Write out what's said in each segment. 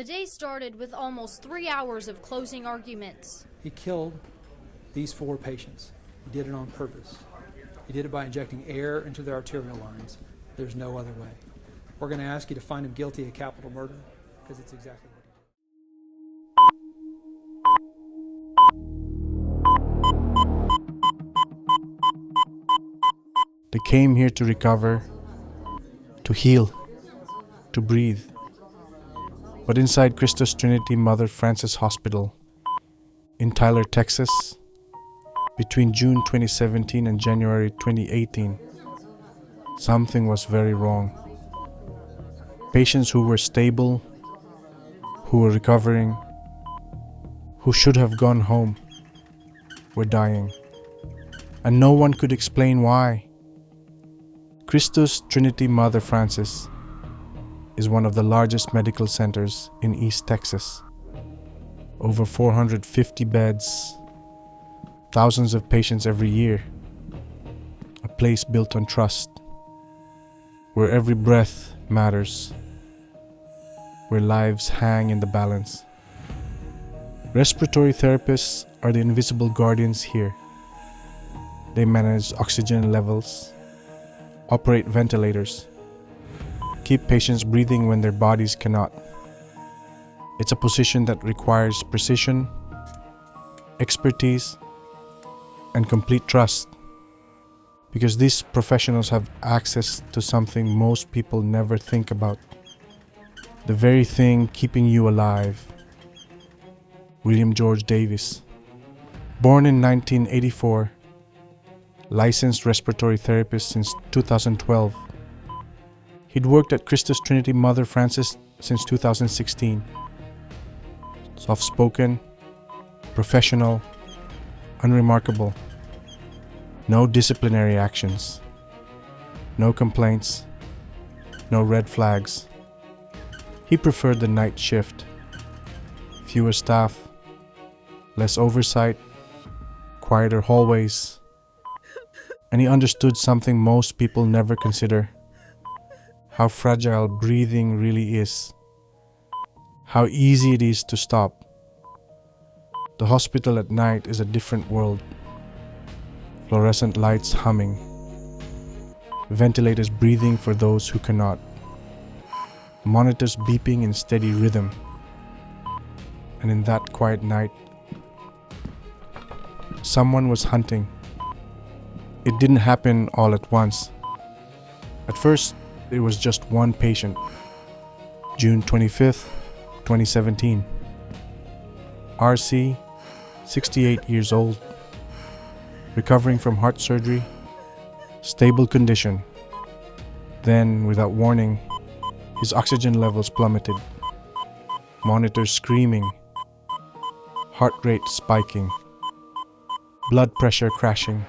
The day started with almost 3 hours of closing arguments. He killed these 4 patients. He did it on purpose. He did it by injecting air into their arterial lines. There's no other way. We're going to ask you to find him guilty of capital murder because it's exactly what he did. They came here to recover, to heal, to breathe. But inside Christus Trinity Mother Frances Hospital in Tyler, Texas, between June 2017 and January 2018, something was very wrong. Patients who were stable, who were recovering, who should have gone home, were dying. And no one could explain why. Christus Trinity Mother Frances is one of the largest medical centers in East Texas. Over 450 beds, thousands of patients every year. A place built on trust, where every breath matters, where lives hang in the balance. Respiratory therapists are the invisible guardians here. They manage oxygen levels, operate ventilators, keep patients breathing when their bodies cannot. It's a position that requires precision, expertise, and complete trust, because these professionals have access to something most people never think about. The very thing keeping you alive. William George Davis, born in 1984, licensed respiratory therapist since 2012. He'd worked at Christus Trinity Mother Frances since 2016. Soft-spoken, professional, unremarkable. No disciplinary actions. No complaints. No red flags. He preferred the night shift. Fewer staff, less oversight, quieter hallways. And he understood something most people never consider: how fragile breathing really is, how easy it is to stop. The hospital at night is a different world. Fluorescent lights humming, ventilators breathing for those who cannot, monitors beeping in steady rhythm. And in that quiet night, someone was hunting. It didn't happen all at once. At first, it was just one patient. June 25th, 2017. RC, 68 years old, recovering from heart surgery, stable condition. Then, without warning, his oxygen levels plummeted. Monitors screaming, heart rate spiking, blood pressure crashing.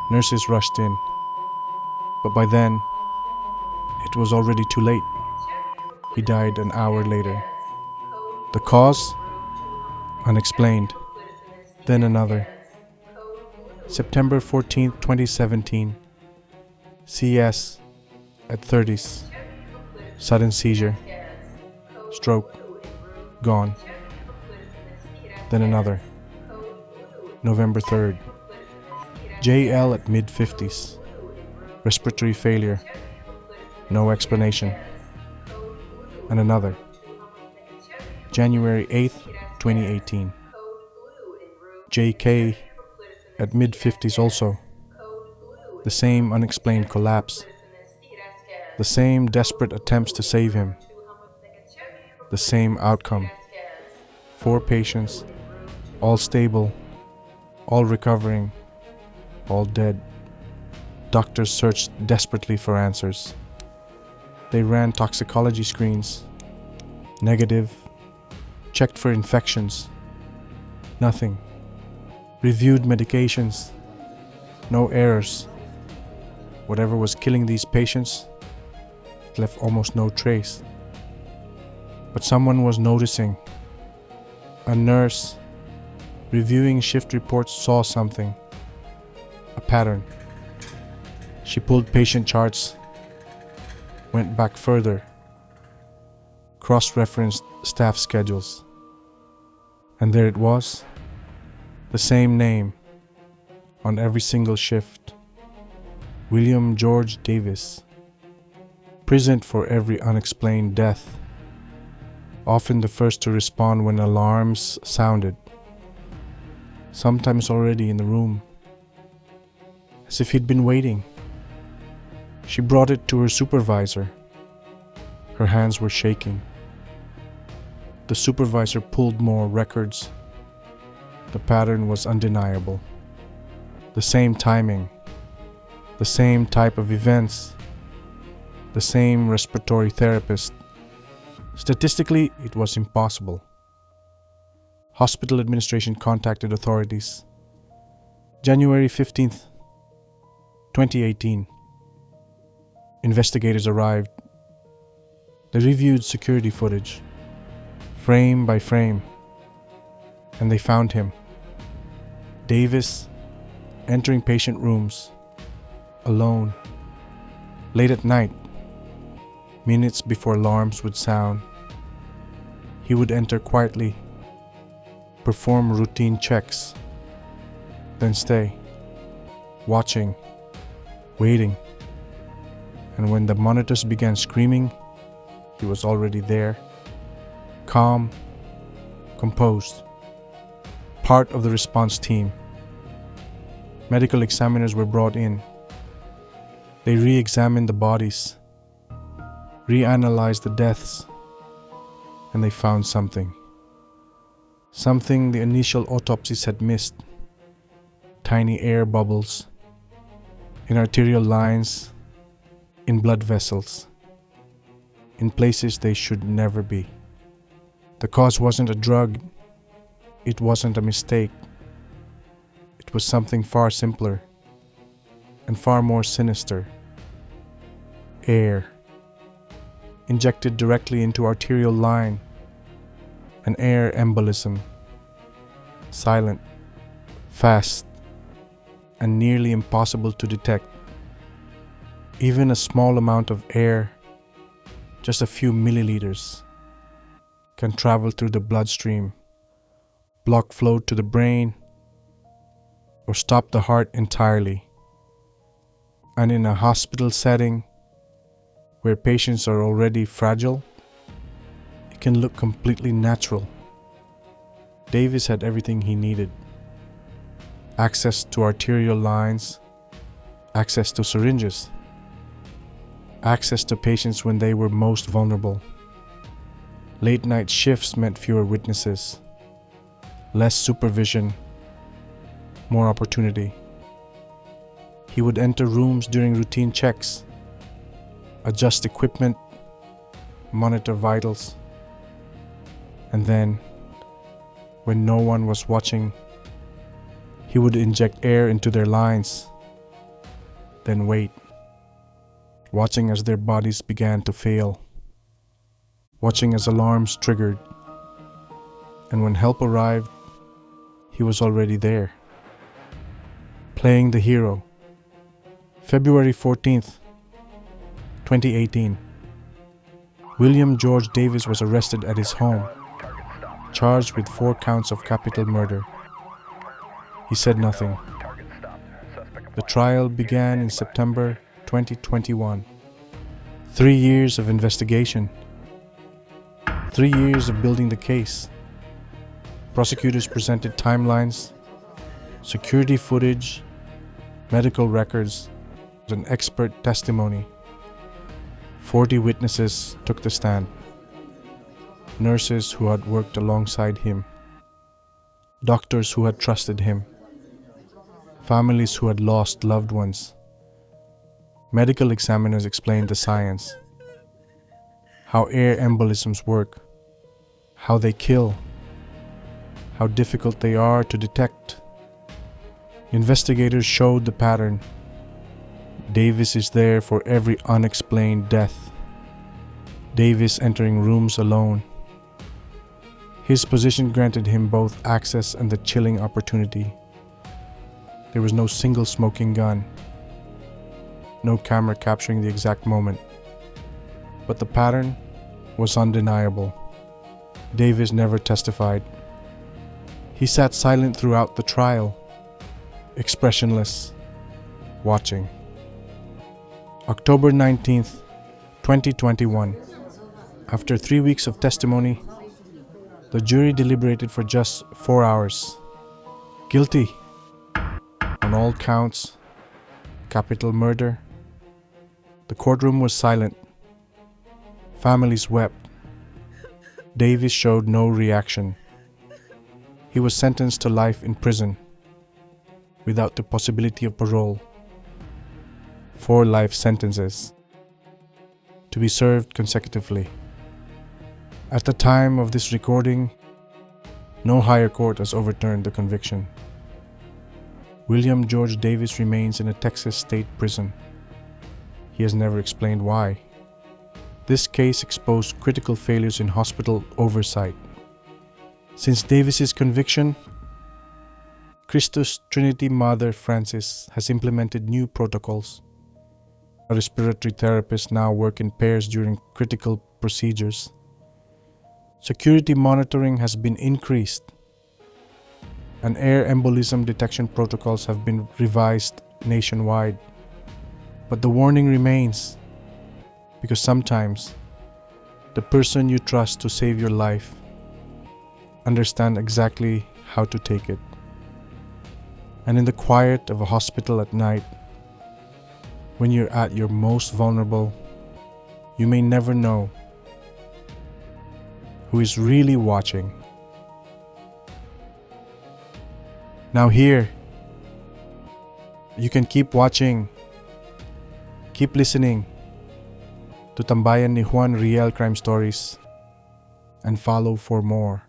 Nurses rushed in, but by then, it was already too late. He died an hour later. The cause? Unexplained. Then another. September 14, 2017. CS at 30s. Sudden seizure. Stroke. Gone. Then another. November 3rd. JL at mid-50s. Respiratory failure. No explanation. And another. January 8th, 2018. JK at mid-50s also. The same unexplained collapse. The same desperate attempts to save him. The same outcome. 4 patients, all stable, all recovering, all dead. Doctors searched desperately for answers. They ran toxicology screens. Negative. Checked for infections. Nothing. Reviewed medications. No errors. Whatever was killing these patients left almost no trace. But someone was noticing. A nurse reviewing shift reports saw something. A pattern. She pulled patient charts, went back further, cross-referenced staff schedules. And there it was, the same name on every single shift. William George Davis, present for every unexplained death, often the first to respond when alarms sounded, sometimes already in the room, as if he'd been waiting. She brought it to her supervisor. Her hands were shaking. The supervisor pulled more records. The pattern was undeniable. The same timing, the same type of events, the same respiratory therapist. Statistically, it was impossible. Hospital administration contacted authorities. January 15th, 2018. Investigators arrived. They reviewed security footage, frame by frame, and they found him. Davis entering patient rooms, alone, late at night, minutes before alarms would sound. He would enter quietly, perform routine checks, then stay, watching, waiting. And when the monitors began screaming, he was already there, calm, composed, part of the response team. Medical examiners were brought in. They re-examined the bodies, reanalyzed the deaths, and they found something. Something the initial autopsies had missed. Tiny air bubbles in arterial lines, in blood vessels, in places they should never be. The cause wasn't a drug. It wasn't a mistake. It was something far simpler and far more sinister. Air injected directly into arterial line, an air embolism, silent, fast, and nearly impossible to detect. Even a small amount of air, just a few milliliters, can travel through the bloodstream, block flow to the brain, or stop the heart entirely. And in a hospital setting where patients are already fragile, it can look completely natural. Davis had everything he needed. Access to arterial lines, access to syringes, access to patients when they were most vulnerable. Late night shifts meant fewer witnesses, less supervision, more opportunity. He would enter rooms during routine checks, adjust equipment, monitor vitals, and then, when no one was watching, he would inject air into their lines, then wait, watching as their bodies began to fail, watching as alarms triggered, and when help arrived, he was already there, playing the hero. February 14th, 2018. William George Davis was arrested at his home, charged with 4 counts of capital murder. He said nothing. The trial began in September 2021. 3 years of investigation. 3 years of building the case. Prosecutors presented timelines, security footage, medical records, and expert testimony. 40 witnesses took the stand. Nurses who had worked alongside him. Doctors who had trusted him. Families who had lost loved ones. Medical examiners explained the science. How air embolisms work. How they kill. How difficult they are to detect. Investigators showed the pattern. Davis is there for every unexplained death. Davis entering rooms alone. His position granted him both access and the chilling opportunity. There was no single smoking gun, no camera capturing the exact moment. But the pattern, was undeniable. Davis never testified. He sat silent throughout the trial, expressionless, watching. October 19th, 2021. After 3 weeks of testimony, the jury deliberated for just 4 hours. Guilty on all counts, capital murder. The courtroom was silent. Families wept. Davis showed no reaction. He was sentenced to life in prison without the possibility of parole. 4 life sentences to be served consecutively. At the time of this recording, no higher court has overturned the conviction. William George Davis remains in a Texas state prison. He has never explained why. This case exposed critical failures in hospital oversight. Since Davis's conviction, Christus Trinity Mother Francis has implemented new protocols. Respiratory therapists now work in pairs during critical procedures. Security monitoring has been increased, and air embolism detection protocols have been revised nationwide. But the warning remains, because sometimes the person you trust to save your life understands exactly how to take it. And in the quiet of a hospital at night, when you're at your most vulnerable, you may never know who is really watching. Now here, you can keep watching, keep listening to Tambayan ni Juan Real Crime Stories, and follow for more.